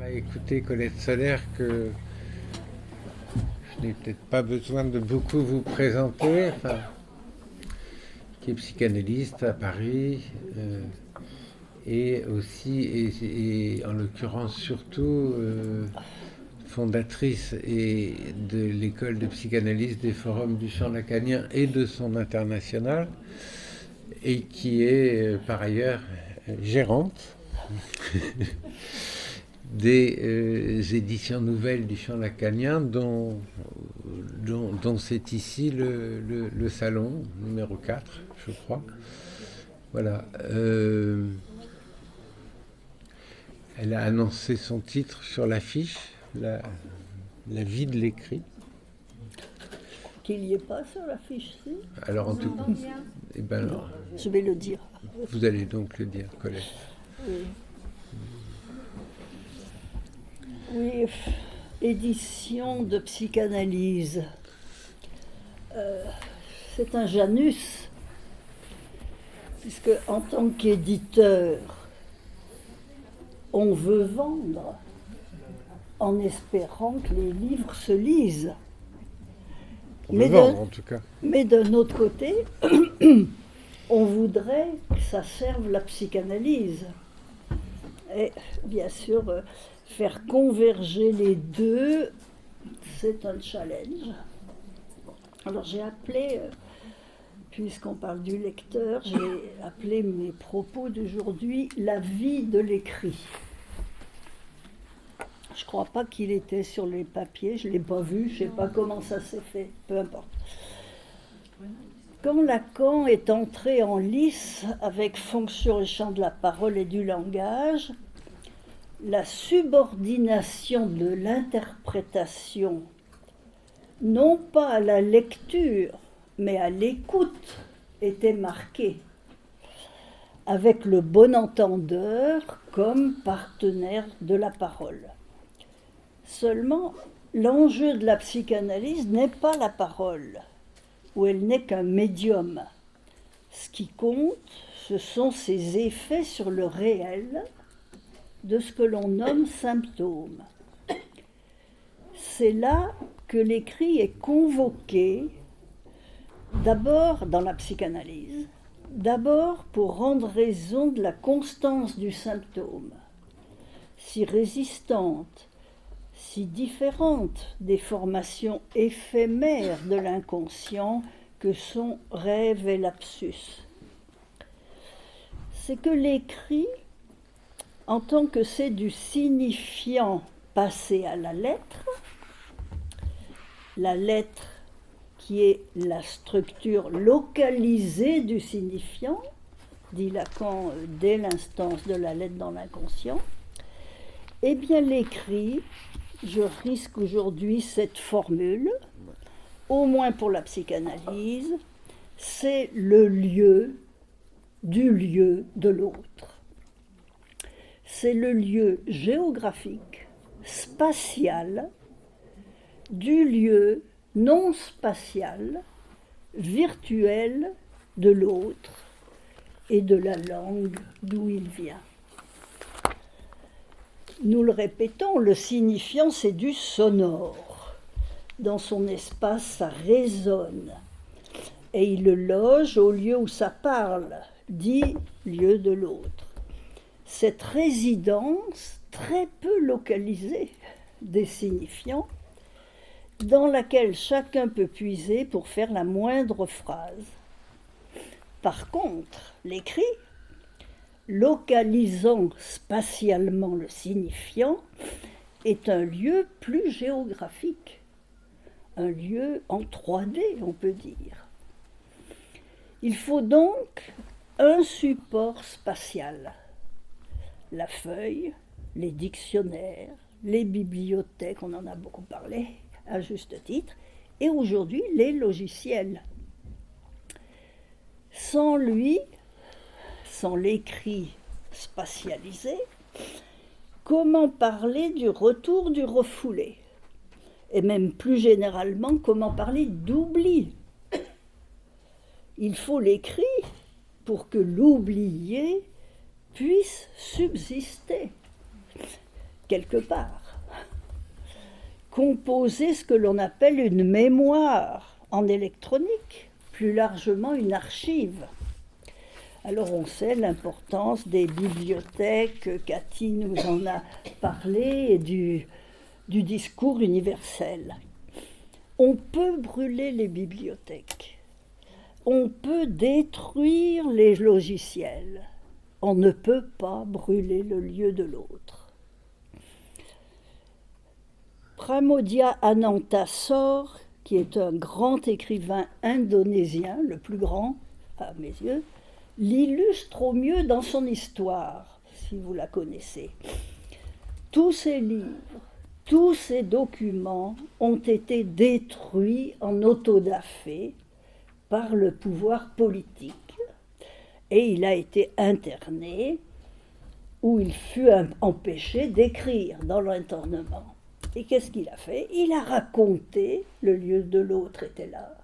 va écouter Colette Solaire que je n'ai peut-être pas besoin de beaucoup vous présenter, qui est psychanalyste à Paris et aussi, et en l'occurrence surtout, fondatrice de l'école de psychanalyse des forums du champ lacanien et de son international, et qui est par ailleurs gérante des éditions nouvelles du champ lacanien dont c'est ici le salon numéro 4, je crois. Voilà. Elle a annoncé son titre sur l'affiche, la vie de l'écrit. Qu'il n'y ait pas sur l'affiche, si. Alors en tout cas, je vais le dire. Vous allez donc le dire, Colette. Oui. Oui, édition de psychanalyse. C'est un Janus, puisque en tant qu'éditeur, on veut vendre en espérant que les livres se lisent. En tout cas. Mais d'un autre côté, on voudrait que ça serve la psychanalyse. Et bien sûr, faire converger les deux, c'est un challenge. Alors j'ai appelé, puisqu'on parle du lecteur, j'ai appelé mes propos d'aujourd'hui « La vie de l'écrit ». Je ne crois pas qu'il était sur les papiers, je ne l'ai pas vu, je ne sais pas comment ça s'est fait, peu importe. Quand Lacan est entré en lice avec fonction et champ de la parole et du langage, la subordination de l'interprétation, non pas à la lecture, mais à l'écoute, était marquée, avec le bon entendeur comme partenaire de la parole. Seulement, l'enjeu de la psychanalyse n'est pas la parole, où elle n'est qu'un médium. Ce qui compte, ce sont ses effets sur le réel de ce que l'on nomme symptômes. C'est là que l'écrit est convoqué, d'abord dans la psychanalyse, d'abord pour rendre raison de la constance du symptôme, si résistante, si différente des formations éphémères de l'inconscient que sont rêve et lapsus. C'est que l'écrit, en tant que c'est du signifiant passé à la lettre qui est la structure localisée du signifiant, dit Lacan dès l'instance de la lettre dans l'inconscient, eh bien l'écrit, je risque aujourd'hui cette formule, au moins pour la psychanalyse, c'est le lieu du lieu de l'autre. C'est le lieu géographique, spatial, du lieu non spatial, virtuel de l'autre et de la langue d'où il vient. Nous le répétons, le signifiant, c'est du sonore. Dans son espace, ça résonne. Et il le loge au lieu où ça parle, dit lieu de l'autre. Cette résidence, très peu localisée des signifiants, dans laquelle chacun peut puiser pour faire la moindre phrase. Par contre, l'écrit, localisant spatialement le signifiant, est un lieu plus géographique, un lieu en 3D, on peut dire. Il faut donc un support spatial. La feuille, les dictionnaires, les bibliothèques, on en a beaucoup parlé, à juste titre, et aujourd'hui les logiciels. Sans lui, sans l'écrit spatialisé, comment parler du retour du refoulé? Et même plus généralement, comment parler d'oubli? Il faut l'écrit pour que l'oublié puisse subsister. quelque part. Composer ce que l'on appelle une mémoire en électronique, plus largement une archive. Alors on sait l'importance des bibliothèques, Cathy nous en a parlé, et du discours universel. On peut brûler les bibliothèques, on peut détruire les logiciels, on ne peut pas brûler le lieu de l'autre. Pramodia Anantasor, qui est un grand écrivain indonésien, le plus grand à mes yeux, l'illustre au mieux dans son histoire, si vous la connaissez. Tous ses livres, tous ces documents ont été détruits en autodafé par le pouvoir politique et il a été interné où il fut empêché d'écrire dans l'internement. Et qu'est-ce qu'il a fait? Il a raconté, le lieu de l'autre était là,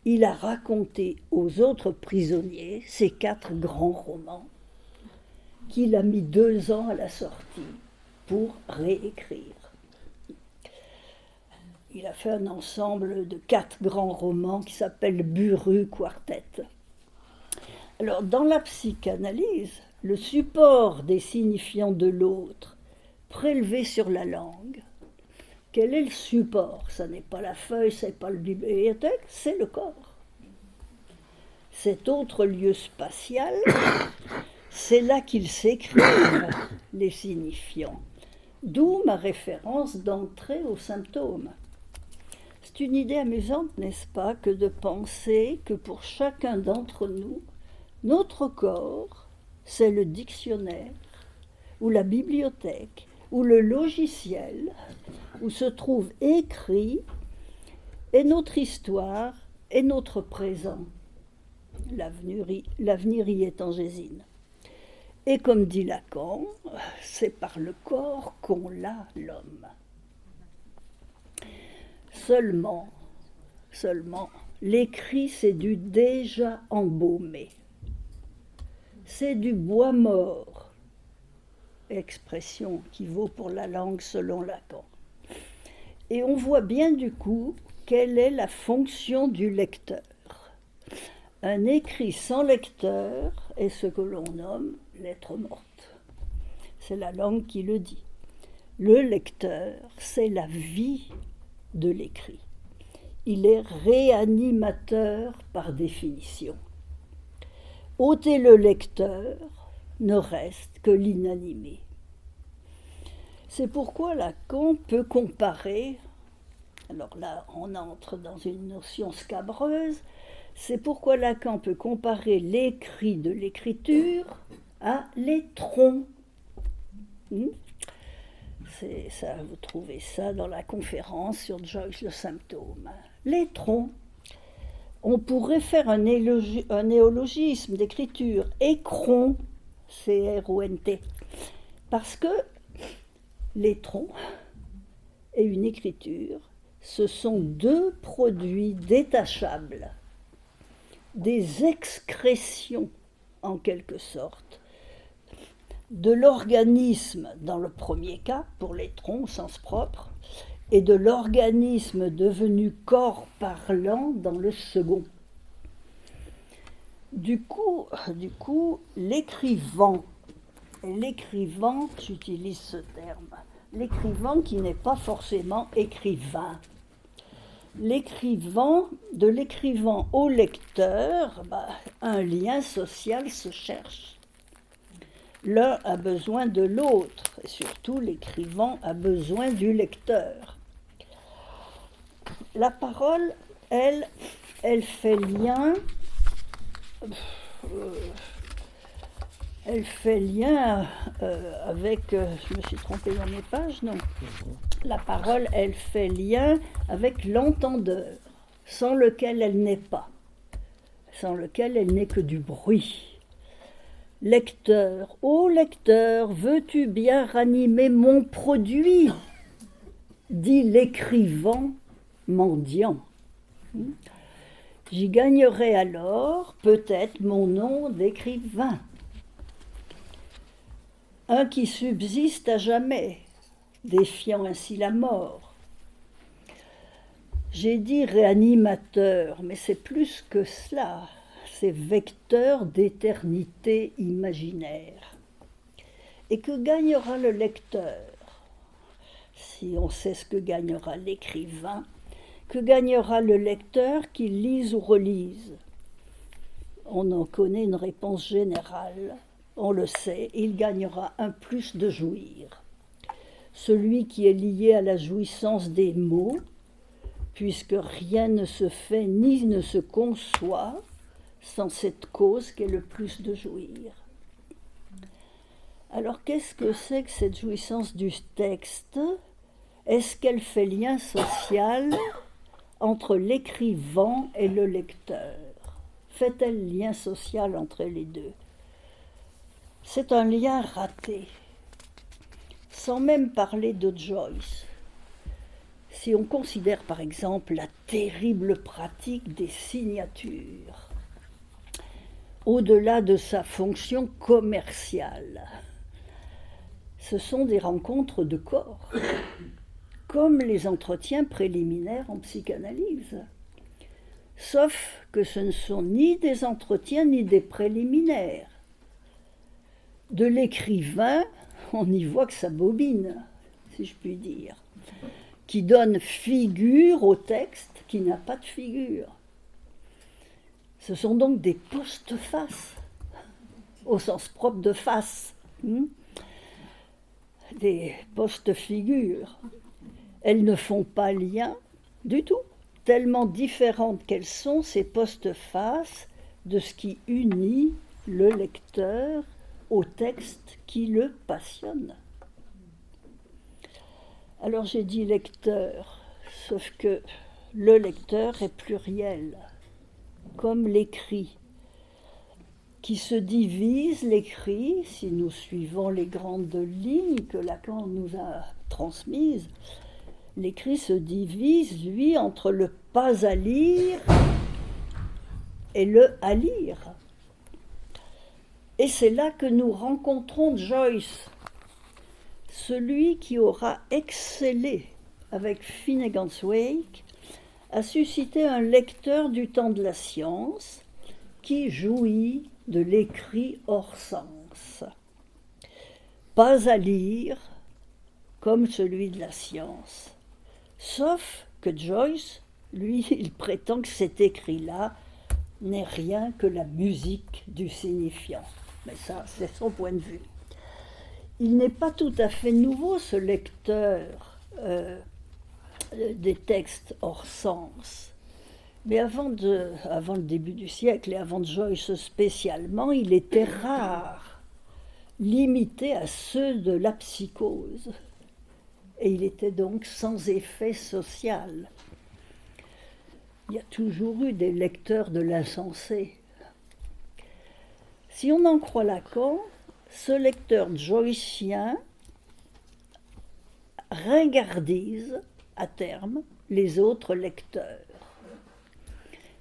il a raconté aux autres prisonniers ces 4 grands romans qu'il a mis 2 ans à la sortie pour réécrire. Il a fait un ensemble de 4 grands romans qui s'appellent Buru Quartet. Alors, dans la psychanalyse, le support des signifiants de l'autre, prélevé sur la langue, quel est le support? Ce n'est pas la feuille, ce n'est pas le bibliothèque, c'est le corps. Cet autre lieu spatial, c'est là qu'ils s'écrivent, les signifiants. D'où ma référence d'entrée aux symptômes. C'est une idée amusante, n'est-ce pas, que de penser que pour chacun d'entre nous, notre corps, c'est le dictionnaire, ou la bibliothèque, ou le logiciel, où se trouve écrit et notre histoire et notre présent. L'avenir y est angésine. Et comme dit Lacan, c'est par le corps qu'on l'a l'homme. Seulement, l'écrit c'est du déjà embaumé. C'est du bois mort, expression qui vaut pour la langue selon Lacan. Et on voit bien du coup quelle est la fonction du lecteur. Un écrit sans lecteur est ce que l'on nomme lettre morte. C'est la langue qui le dit. Le lecteur, c'est la vie de l'écrit. Il est réanimateur par définition. Ôter le lecteur, ne reste que l'inanimé. C'est pourquoi Lacan peut comparer, alors là on entre dans une notion scabreuse, c'est pourquoi Lacan peut comparer l'écrit de l'écriture à l'étron. C'est ça, vous trouvez ça dans la conférence sur Joyce le symptôme. L'étron. On pourrait faire un néologisme d'écriture, écron, C-R-O-N-T, parce que l'étron et une écriture, ce sont 2 produits détachables, des excrétions en quelque sorte, de l'organisme dans le premier cas, pour l'étron au sens propre, et de l'organisme devenu corps parlant dans le second. Du coup, l'écrivant, j'utilise ce terme, l'écrivant qui n'est pas forcément écrivain. De l'écrivant au lecteur, un lien social se cherche. L'un a besoin de l'autre, et surtout l'écrivant a besoin du lecteur. La parole, elle fait lien, avec, je me suis trompée dans mes pages, non. La parole, elle fait lien avec l'entendeur, sans lequel elle n'est pas, sans lequel elle n'est que du bruit. Lecteur, ô lecteur, veux-tu bien ranimer mon produit? Dit l'écrivant mendiant. J'y gagnerai alors peut-être mon nom d'écrivain. Un qui subsiste à jamais, défiant ainsi la mort. J'ai dit réanimateur, mais c'est plus que cela, c'est vecteur d'éternité imaginaire. Et que gagnera le lecteur, si on sait ce que gagnera l'écrivain, que gagnera le lecteur qu'il lise ou relise? On en connaît une réponse générale, on le sait, il gagnera un plus de jouir. Celui qui est lié à la jouissance des mots, puisque rien ne se fait ni ne se conçoit sans cette cause qu'est le plus de jouir. Alors qu'est-ce que c'est que cette jouissance du texte? Est-ce qu'elle fait lien social entre l'écrivant et le lecteur? Fait-elle lien social entre les deux? C'est un lien raté. Sans même parler de Joyce. Si on considère par exemple la terrible pratique des signatures, au-delà de sa fonction commerciale, ce sont des rencontres de corps, comme les entretiens préliminaires en psychanalyse. Sauf que ce ne sont ni des entretiens ni des préliminaires. De l'écrivain, on y voit que ça bobine, si je puis dire, qui donne figure au texte qui n'a pas de figure. Ce sont donc des post-faces, au sens propre de face, des post-figures. Elles ne font pas lien du tout, tellement différentes qu'elles sont, ces post-faces, de ce qui unit le lecteur au texte qui le passionne. Alors j'ai dit lecteur, sauf que le lecteur est pluriel, comme l'écrit, qui se divise, l'écrit, si nous suivons les grandes lignes que Lacan nous a transmises, l'écrit se divise, lui, entre le pas à lire et le à lire. Et c'est là que nous rencontrons Joyce, celui qui aura excellé avec Finnegan's Wake, a suscité un lecteur du temps de la science qui jouit de l'écrit hors sens. Pas à lire comme celui de la science. Sauf que Joyce, lui, il prétend que cet écrit-là n'est rien que la musique du signifiant. Mais ça, c'est son point de vue. Il n'est pas tout à fait nouveau, ce lecteur des textes hors sens. Mais avant le début du siècle et avant Joyce spécialement, il était rare, limité à ceux de la psychose. Et il était donc sans effet social. Il y a toujours eu des lecteurs de l'insensé. Si on en croit Lacan, ce lecteur joycien ringardise à terme les autres lecteurs.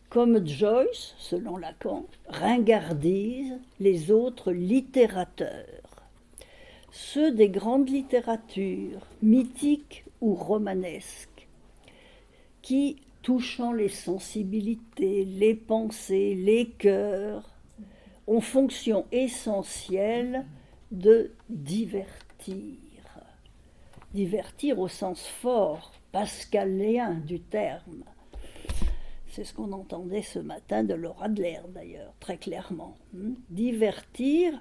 Comme Joyce, selon Lacan, ringardise les autres littérateurs, ceux des grandes littératures, mythiques ou romanesques, qui, touchant les sensibilités, les pensées, les cœurs, ont fonction essentielle de divertir. Divertir au sens fort, pascalien du terme. C'est ce qu'on entendait ce matin de Laura Adler d'ailleurs, très clairement. Divertir,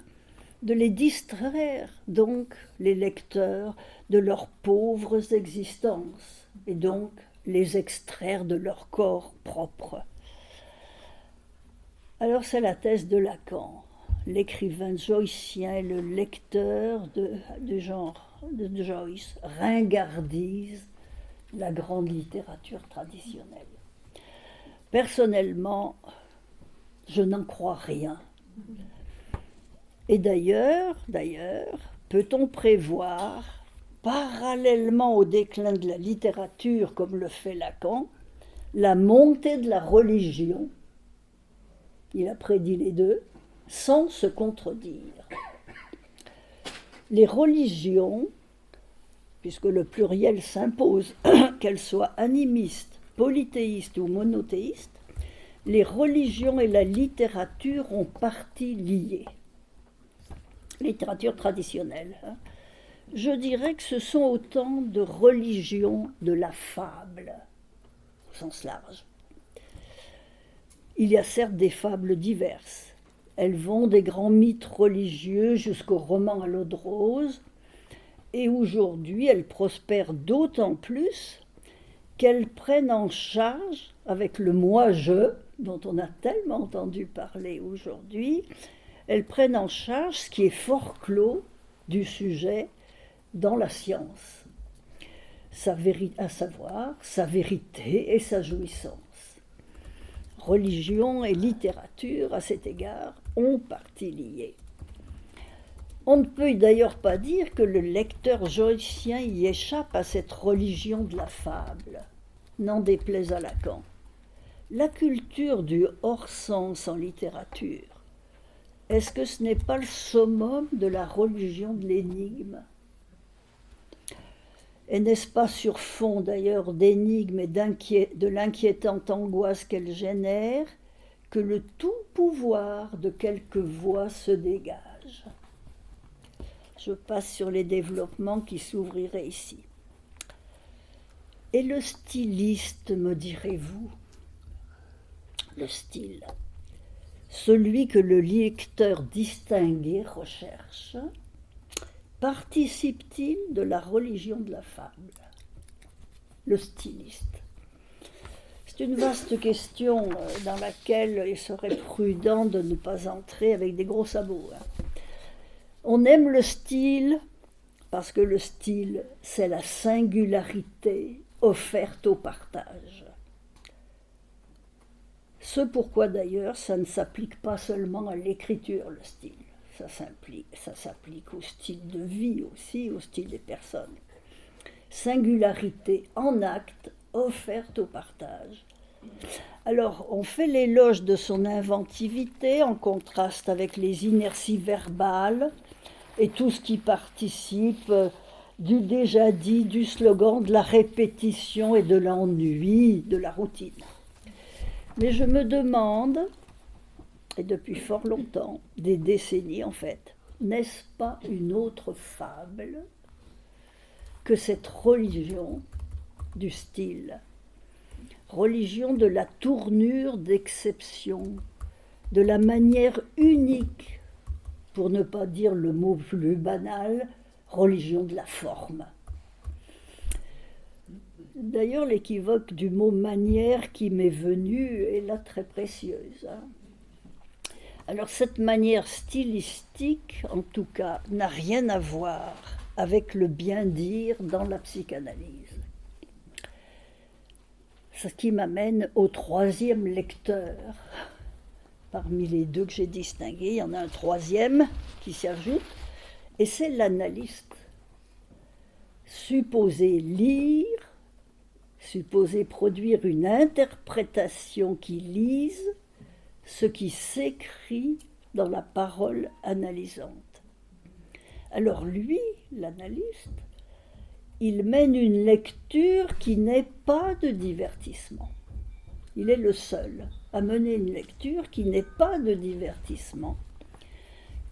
de les distraire, donc, les lecteurs, de leurs pauvres existences, et donc les extraire de leur corps propre. Alors c'est la thèse de Lacan. L'écrivain joycien et le lecteur de Joyce ringardise la grande littérature traditionnelle. Personnellement, je n'en crois rien. Et d'ailleurs, peut-on prévoir, parallèlement au déclin de la littérature, comme le fait Lacan, la montée de la religion? Il a prédit les deux, sans se contredire. Les religions puisque le pluriel s'impose, qu'elles soient animistes, polythéistes ou monothéistes, les religions et la littérature ont partie liée. Littérature traditionnelle. Je dirais que ce sont autant de religions de la fable, au sens large. Il y a certes des fables diverses. Elles vont des grands mythes religieux jusqu'aux romans à l'eau de rose, et aujourd'hui elles prospèrent d'autant plus qu'elles prennent en charge, avec le moi-je, dont on a tellement entendu parler aujourd'hui, elles prennent en charge ce qui est forclos du sujet dans la science, à savoir sa vérité et sa jouissance. Religion et littérature, à cet égard, ont partie liée. On ne peut d'ailleurs pas dire que le lecteur joycien y échappe à cette religion de la fable, n'en déplaise à Lacan. La culture du hors-sens en littérature, est-ce que ce n'est pas le summum de la religion de l'énigme ? Et n'est-ce pas sur fond d'ailleurs d'énigmes et de l'inquiétante angoisse qu'elle génère que le tout pouvoir de quelques voix se dégage ? Je passe sur les développements qui s'ouvriraient ici. Et le styliste, me direz-vous ? Le style, celui que le lecteur distingué recherche, participe-t-il de la religion de la fable ? Le styliste. C'est une vaste question dans laquelle il serait prudent de ne pas entrer avec des gros sabots. On aime le style parce que le style, c'est la singularité offerte au partage. Ce pourquoi d'ailleurs ça ne s'applique pas seulement à l'écriture, le style. Ça s'applique au style de vie aussi, au style des personnes. Singularité en acte offerte au partage. Alors, on fait l'éloge de son inventivité en contraste avec les inerties verbales et tout ce qui participe du déjà dit, du slogan, de la répétition et de l'ennui, de la routine. Mais je me demande, et depuis fort longtemps, des décennies en fait, n'est-ce pas une autre fable que cette religion du style, religion de la tournure d'exception, de la manière unique, pour ne pas dire le mot plus banal, religion de la forme. D'ailleurs, l'équivoque du mot manière qui m'est venu est là très précieuse. Alors cette manière stylistique, en tout cas, n'a rien à voir avec le bien-dire dans la psychanalyse. Ce qui m'amène au troisième lecteur. Parmi les deux que j'ai distingués, il y en a un troisième qui s'y ajoute, et c'est l'analyste. Supposé lire, supposé produire une interprétation qui lise ce qui s'écrit dans la parole analysante. Alors lui, l'analyste, il mène une lecture qui n'est pas de divertissement. Il est le seul à mener une lecture qui n'est pas de divertissement,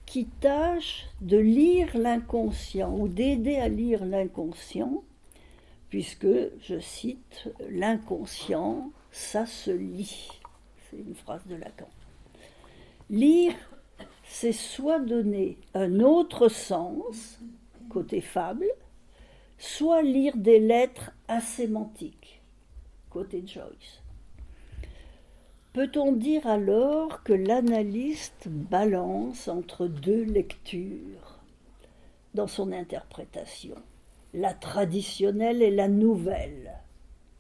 qui tâche de lire l'inconscient ou d'aider à lire l'inconscient, puisque, je cite, l'inconscient, ça se lit. C'est une phrase de Lacan. Lire, c'est soit donner un autre sens, côté fable, soit lire des lettres asémantiques, côté Joyce. Peut-on dire alors que l'analyste balance entre deux lectures dans son interprétation, la traditionnelle et la nouvelle,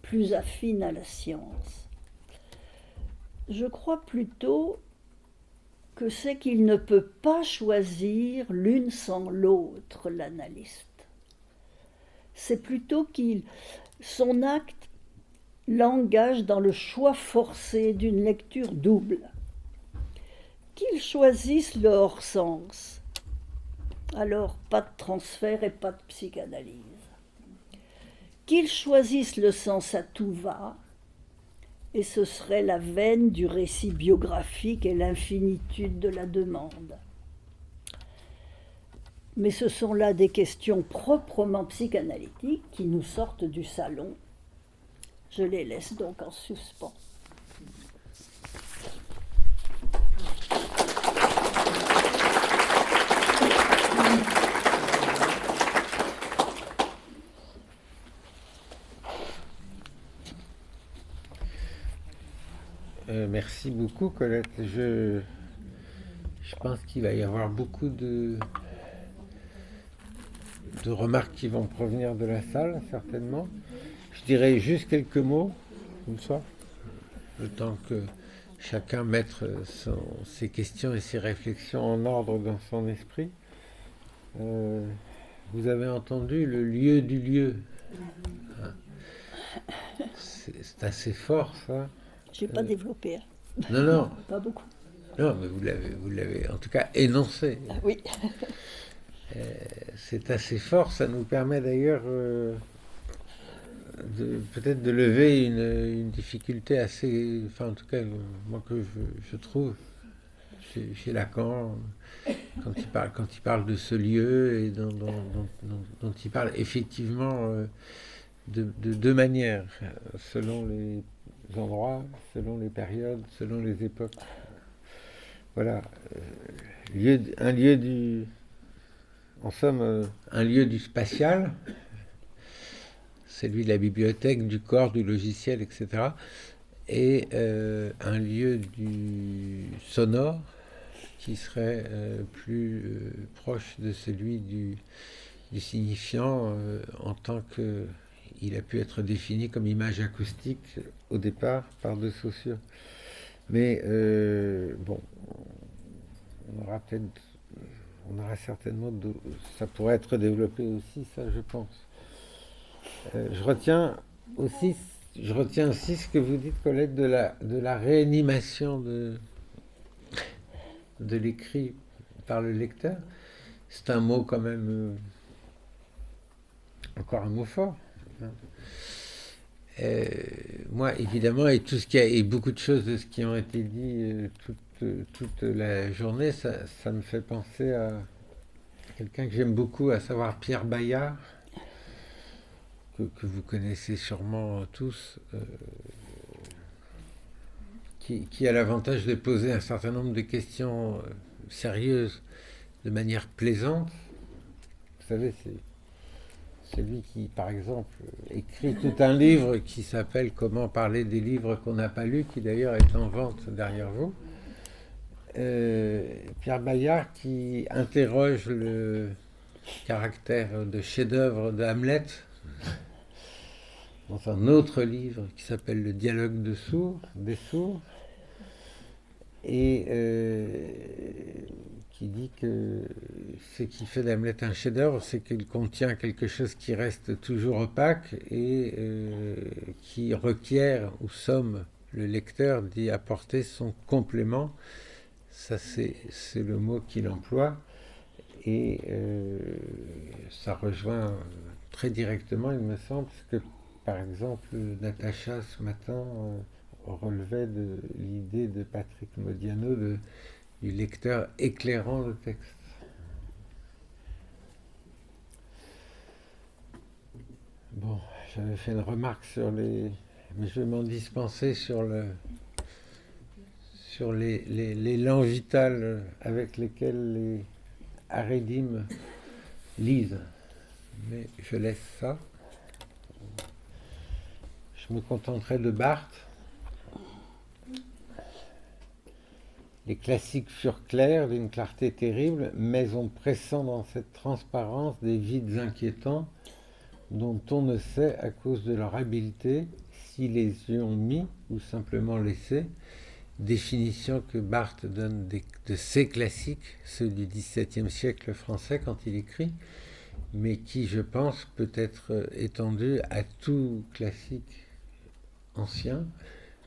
plus affine à la science? Je crois plutôt que c'est qu'il ne peut pas choisir l'une sans l'autre, l'analyste. C'est plutôt son acte l'engage dans le choix forcé d'une lecture double. Qu'il choisisse le hors-sens, alors pas de transfert et pas de psychanalyse. qu'ils choisissent le sens à tout va, et ce serait la veine du récit biographique et l'infinitude de la demande. Mais ce sont là des questions proprement psychanalytiques qui nous sortent du salon. Je les laisse donc en suspens. Merci beaucoup, Colette. Je pense qu'il va y avoir beaucoup de remarques qui vont provenir de la salle, certainement. Je dirais juste quelques mots, comme ça, le temps que chacun mette ses questions et ses réflexions en ordre dans son esprit. Vous avez entendu le lieu du lieu. C'est assez fort, ça. Je n'ai pas développé. Non. Pas beaucoup. Non, mais vous l'avez en tout cas énoncé. Oui. C'est assez fort, ça nous permet d'ailleurs peut-être de lever une difficulté assez, enfin en tout cas moi que je trouve chez Lacan quand il parle de ce lieu et dont il parle effectivement de deux manières, selon les endroits, selon les périodes, selon les époques. Voilà, en somme, un lieu du spatial, celui de la bibliothèque, du corps, du logiciel, etc. Et un lieu du sonore qui serait plus proche de celui du signifiant en tant qu'il a pu être défini comme image acoustique au départ par De Saussure. Mais bon, on aura certainement, ça pourrait être développé aussi, ça je pense. Je retiens aussi ce que vous dites, Colette, de la réanimation de l'écrit par le lecteur. C'est un mot quand même, encore un mot fort. Moi, évidemment, et beaucoup de choses de ce qui ont été dit toute la journée, ça me fait penser à quelqu'un que j'aime beaucoup, à savoir Pierre Bayard, que vous connaissez sûrement tous, qui a l'avantage de poser un certain nombre de questions sérieuses de manière plaisante. Vous savez, c'est lui qui, par exemple, écrit tout un livre qui s'appelle « Comment parler des livres qu'on n'a pas lus », qui d'ailleurs est en vente derrière vous. Pierre Bayard qui interroge le caractère de chef-d'œuvre de Hamlet dans un autre livre qui s'appelle « Le dialogue des sourds », et qui dit que ce qui fait d'Hamlet un chef-d'œuvre, c'est qu'il contient quelque chose qui reste toujours opaque et qui requiert ou somme le lecteur d'y apporter son complément. Ça, c'est le mot qu'il emploie, et ça rejoint très directement, il me semble, ce que, par exemple, Natacha, ce matin, relevait de l'idée de Patrick Modiano du lecteur éclairant le texte. Bon, j'avais fait une remarque mais je vais m'en dispenser sur l'élan vital avec lesquels les Haredim lisent. Mais je laisse ça. Je me contenterai de Barthes. Les classiques furent clairs, d'une clarté terrible, mais on pressent dans cette transparence des vides inquiétants dont on ne sait, à cause de leur habileté, s'ils les y ont mis ou simplement laissés. Définition que Barthes donne de ses classiques, ceux du XVIIe siècle français quand il écrit, mais qui, je pense, peut être étendue à tout classique ancien,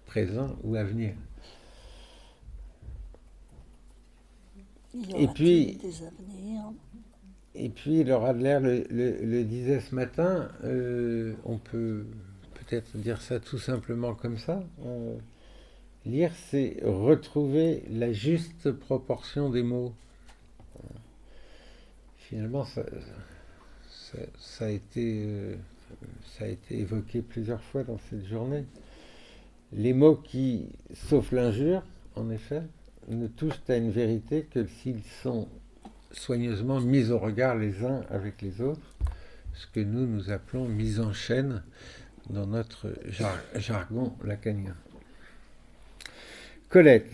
présent ou à venir. Et puis, des avenirs. Et puis Laura Adler le disait ce matin, on peut peut-être dire ça tout simplement comme ça. Lire, c'est retrouver la juste proportion des mots. Finalement, ça a été évoqué plusieurs fois dans cette journée. Les mots qui, sauf l'injure, en effet, ne touchent à une vérité que s'ils sont soigneusement mis au regard les uns avec les autres, ce que nous appelons mise en chaîne dans notre jargon lacanien. Colette.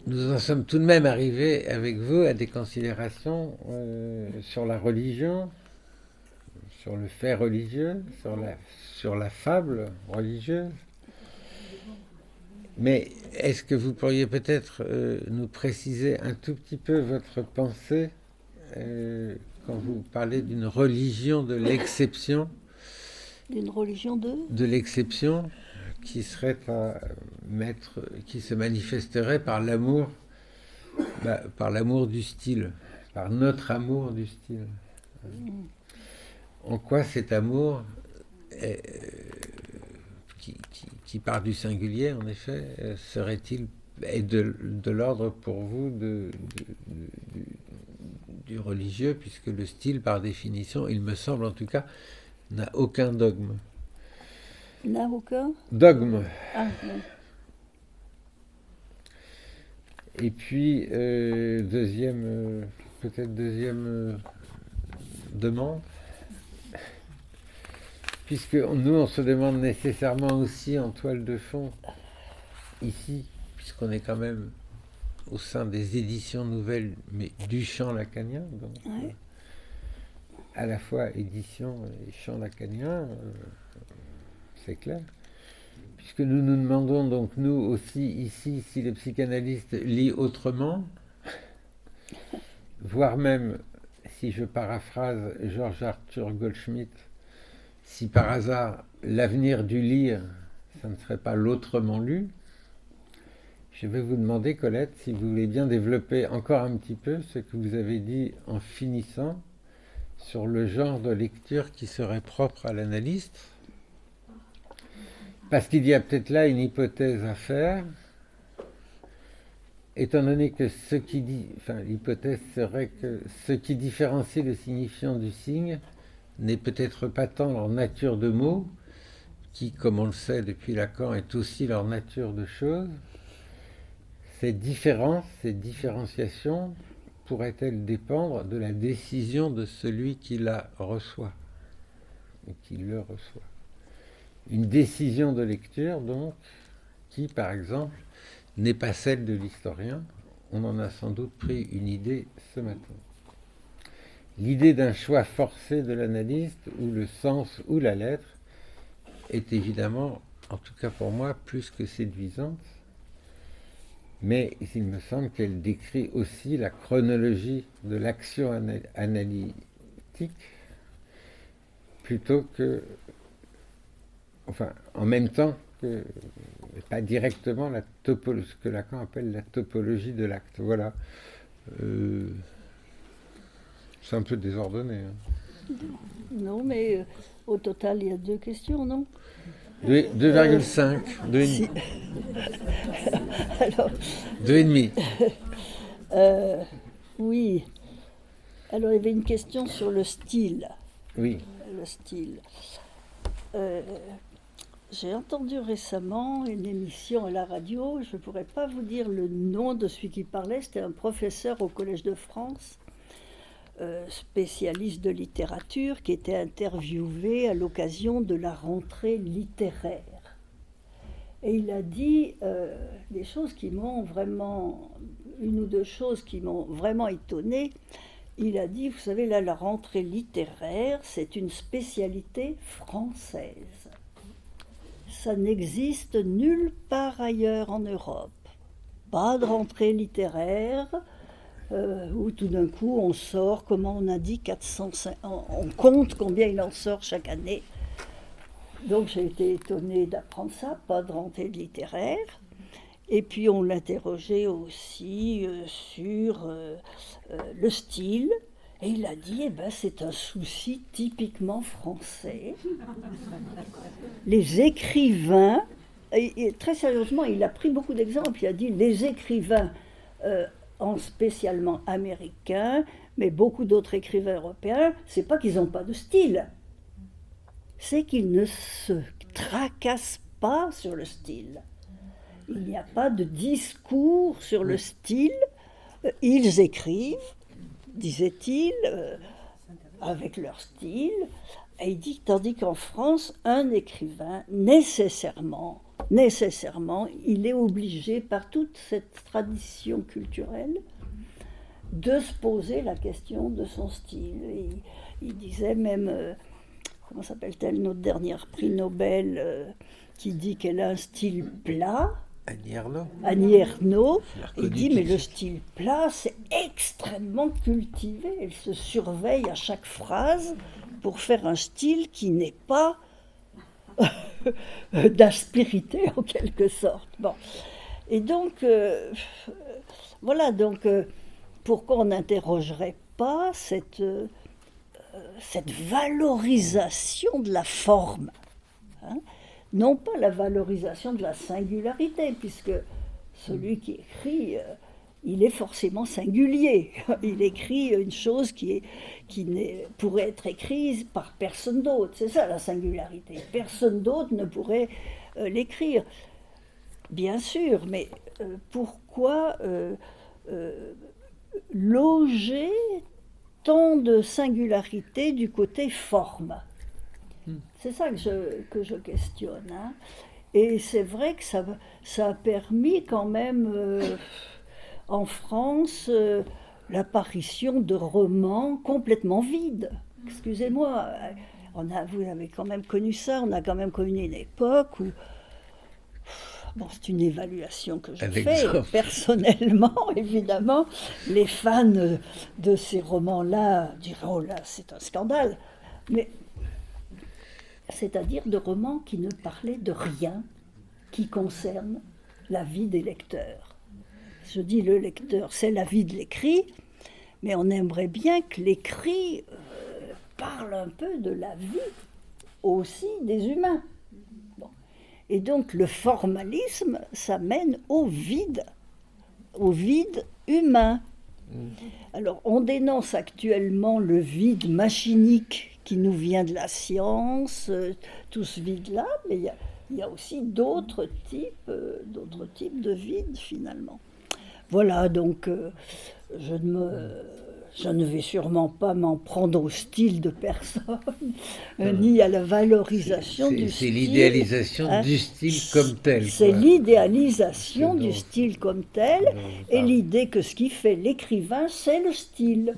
Nous en sommes tout de même arrivés avec vous à des considérations sur la religion, sur le fait religieux, sur la fable religieuse. Mais est-ce que vous pourriez peut-être nous préciser un tout petit peu votre pensée quand vous parlez d'une religion de l'exception? D'une religion de l'exception qui serait qui se manifesterait par l'amour du style, par notre amour du style. En quoi cet amour qui part du singulier, en effet, serait-il de l'ordre pour vous du religieux, puisque le style, par définition, il me semble en tout cas, n'a aucun dogme. N'a aucun dogme. Ah, non. Et puis, deuxième demande, puisque nous, on se demande nécessairement aussi en toile de fond, ici, puisqu'on est quand même au sein des éditions nouvelles, mais du champ lacanien, donc Ouais. À la fois édition et champ lacanien, c'est clair. Puisque nous nous demandons donc, nous aussi, ici, si le psychanalyste lit autrement, voire même, si je paraphrase Georges Arthur Goldschmidt, si par hasard l'avenir du lire, ça ne serait pas l'autrement lu, je vais vous demander, Colette, si vous voulez bien développer encore un petit peu ce que vous avez dit en finissant sur le genre de lecture qui serait propre à l'analyste. Parce qu'il y a peut-être là une hypothèse à faire, étant donné que l'hypothèse serait que ce qui différencie le signifiant du signe n'est peut-être pas tant leur nature de mots, qui, comme on le sait depuis Lacan, est aussi leur nature de choses. Ces différences, ces différenciations, pourraient-elles dépendre de la décision de celui qui la reçoit, ou qui le reçoit? Une décision de lecture, donc, qui, par exemple, n'est pas celle de l'historien. On en a sans doute pris une idée ce matin. L'idée d'un choix forcé de l'analyste, où le sens ou la lettre est évidemment, en tout cas pour moi, plus que séduisante. Mais il me semble qu'elle décrit aussi la chronologie de l'action analytique, plutôt que, enfin, en même temps que, pas directement ce que Lacan appelle la topologie de l'acte. Voilà. C'est un peu désordonné. Hein. Non, mais au total, il y a 2 questions, non? 2,5. 2,5. Si. Alors, 2,5. Oui. Alors, il y avait une question sur le style. Oui. Le style. J'ai entendu récemment une émission à la radio, je ne pourrais pas vous dire le nom de celui qui parlait, c'était un professeur au Collège de France, spécialiste de littérature, qui était interviewé à l'occasion de la rentrée littéraire. Et il a dit des choses qui m'ont vraiment, une ou deux choses qui m'ont vraiment étonnée. Il a dit, vous savez, là, la rentrée littéraire, c'est une spécialité française. Ça n'existe nulle part ailleurs en Europe. Pas de rentrée littéraire où tout d'un coup on sort, comment on a dit, 405, on compte combien il en sort chaque année. Donc j'ai été étonnée d'apprendre ça, pas de rentrée littéraire. Et puis on l'interrogeait aussi sur le style. Et il a dit, eh ben, c'est un souci typiquement français. Les écrivains, et très sérieusement, il a pris beaucoup d'exemples. Il a dit, les écrivains, en spécialement américains, mais beaucoup d'autres écrivains européens, c'est pas qu'ils n'ont pas de style, c'est qu'ils ne se tracassent pas sur le style. Il n'y a pas de discours sur le style. Ils écrivent, disait-il, avec leur style. Et il dit, tandis qu'en France, un écrivain, nécessairement, il est obligé, par toute cette tradition culturelle, de se poser la question de son style. Et il disait même, comment s'appelle-t-elle, notre dernière prix Nobel, qui dit qu'elle a un style plat. Annie Ernaux. Il dit, mais le style plat, c'est extrêmement cultivé. Elle se surveille à chaque phrase pour faire un style qui n'est pas d'aspérité, en quelque sorte. Bon. Et donc, voilà, donc, pourquoi on n'interrogerait pas cette valorisation de la forme, hein? Non pas la valorisation de la singularité, puisque celui qui écrit, il est forcément singulier. Il écrit une chose qui pourrait être écrite par personne d'autre. C'est ça la singularité. Personne d'autre ne pourrait l'écrire. Bien sûr, mais pourquoi loger tant de singularité du côté forme? C'est ça que je questionne. Hein. Et c'est vrai que ça a permis quand même en France l'apparition de romans complètement vides. Excusez-moi, vous avez quand même connu ça, on a quand même connu une époque où... Bon, c'est une évaluation que je fais personnellement, évidemment. Les fans de ces romans-là diraient « Oh là, c'est un scandale !» Mais c'est-à-dire de romans qui ne parlaient de rien qui concerne la vie des lecteurs. Je dis le lecteur, c'est la vie de l'écrit, mais on aimerait bien que l'écrit parle un peu de la vie aussi des humains. Bon. Et donc le formalisme, ça mène au vide humain. Alors on dénonce actuellement le vide machinique qui nous vient de la science, tout ce vide-là, mais il y a aussi d'autres types de vide finalement. Voilà, donc je ne vais sûrement pas m'en prendre au style de personne, ni à la valorisation du style. C'est l'idéalisation du style comme tel. C'est l'idéalisation du style comme tel, et l'idée que ce qui fait l'écrivain, c'est le style.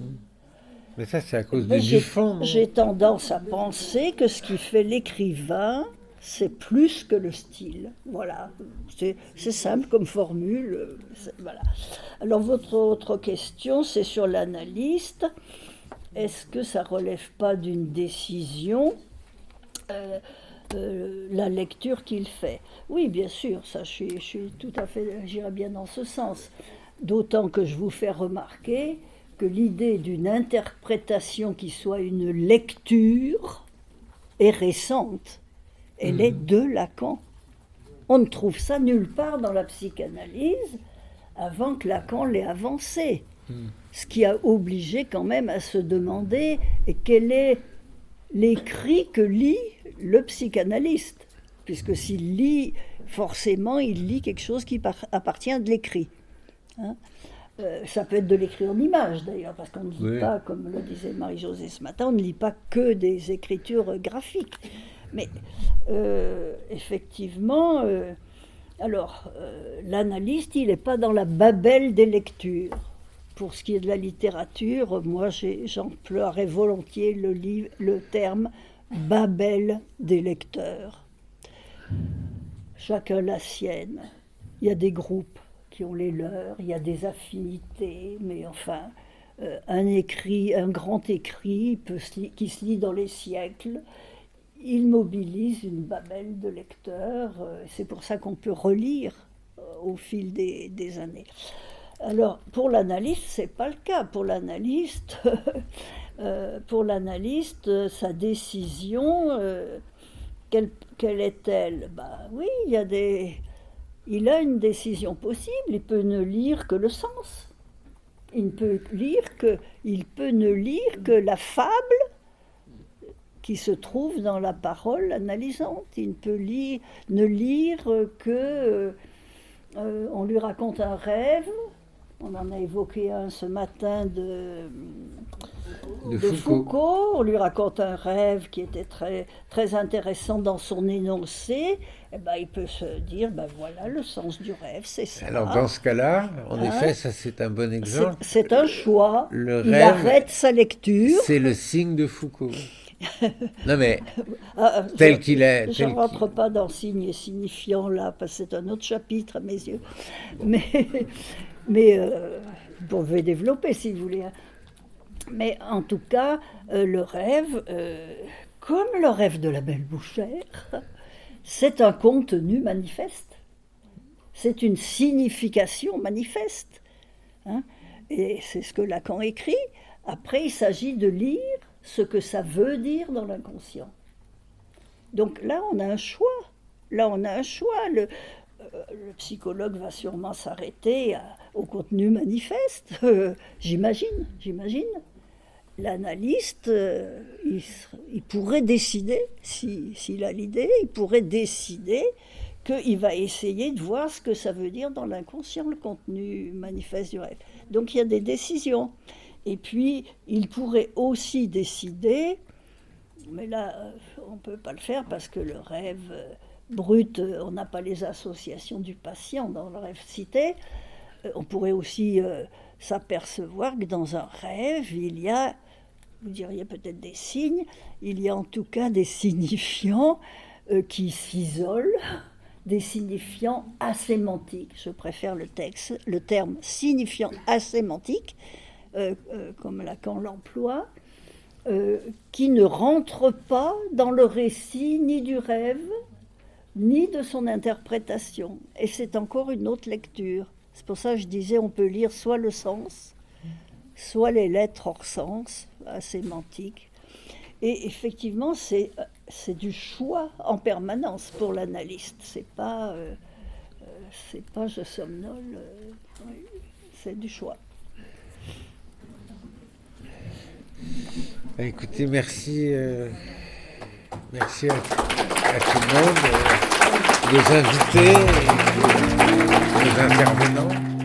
Mais ça, c'est à cause de Buffon. J'ai tendance à penser que ce qui fait l'écrivain, c'est plus que le style. Voilà, c'est simple comme formule. Voilà. Alors, votre autre question, c'est sur l'analyste. Est-ce que ça ne relève pas d'une décision, la lecture qu'il fait? Oui, bien sûr, ça, je suis tout à fait, j'irais bien dans ce sens. D'autant que je vous fais remarquer que l'idée d'une interprétation qui soit une lecture est récente. Elle est de Lacan. On ne trouve ça nulle part dans la psychanalyse avant que Lacan l'ait avancé. Ce qui a obligé quand même à se demander quel est l'écrit que lit le psychanalyste. Puisque s'il lit, forcément, il lit quelque chose qui appartient à de l'écrit. Hein? Ça peut être de l'écrit en images d'ailleurs, parce qu'on ne lit pas, comme le disait Marie-Josée ce matin, on ne lit pas que des écritures graphiques. Mais effectivement, l'analyste, il n'est pas dans la babelle des lectures. Pour ce qui est de la littérature, moi j'emploierais volontiers le terme babelle des lecteurs. Chacun la sienne. Il y a des groupes qui ont les leurs, il y a des affinités, mais enfin, un grand écrit qui se lit dans les siècles, il mobilise une babelle de lecteurs, c'est pour ça qu'on peut relire au fil des années. Alors, pour l'analyste, c'est pas le cas. Pour l'analyste, sa décision, quelle est-elle? Oui, il a une décision possible. Il peut ne lire que le sens. Il peut ne lire que la fable qui se trouve dans la parole analysante. Il ne peut ne lire que on lui raconte un rêve. On en a évoqué un ce matin de Foucault. On lui raconte un rêve qui était très, très intéressant dans son énoncé. Il peut se dire, voilà le sens du rêve, c'est ça. Alors dans ce cas-là, en effet, ça c'est un bon exemple. C'est un choix. Le Il rêve, arrête sa lecture. C'est le signe de Foucault. Non mais, tel qu'il est... Je ne rentre pas dans signe et signifiant là, parce que c'est un autre chapitre à mes yeux. Mais vous pouvez développer si vous voulez. Mais en tout cas, le rêve, comme le rêve de la belle bouchère, c'est un contenu manifeste. C'est une signification manifeste. Et c'est ce que Lacan écrit. Après, il s'agit de lire ce que ça veut dire dans l'inconscient. Donc là, on a un choix. Le psychologue va sûrement s'arrêter au contenu manifeste, j'imagine. L'analyste, il pourrait décider, s'il a l'idée, il pourrait décider qu'il va essayer de voir ce que ça veut dire dans l'inconscient, le contenu manifeste du rêve. Donc il y a des décisions. Et puis, il pourrait aussi décider, mais là, on ne peut pas le faire parce que le rêve brut, on n'a pas les associations du patient dans le rêve cité. On pourrait aussi s'apercevoir que dans un rêve, il y a, vous diriez peut-être des signes, il y a en tout cas des signifiants qui s'isolent, des signifiants asémantiques. Je préfère le terme signifiant asémantique, comme Lacan l'emploie, qui ne rentrent pas dans le récit ni du rêve, ni de son interprétation. Et c'est encore une autre lecture. C'est pour ça que je disais, on peut lire soit le sens, soit les lettres hors sens, asémantiques. Et effectivement, c'est du choix en permanence pour l'analyste. C'est pas je somnole, c'est du choix. Écoutez, merci à tout le monde, les invités, les intervenants.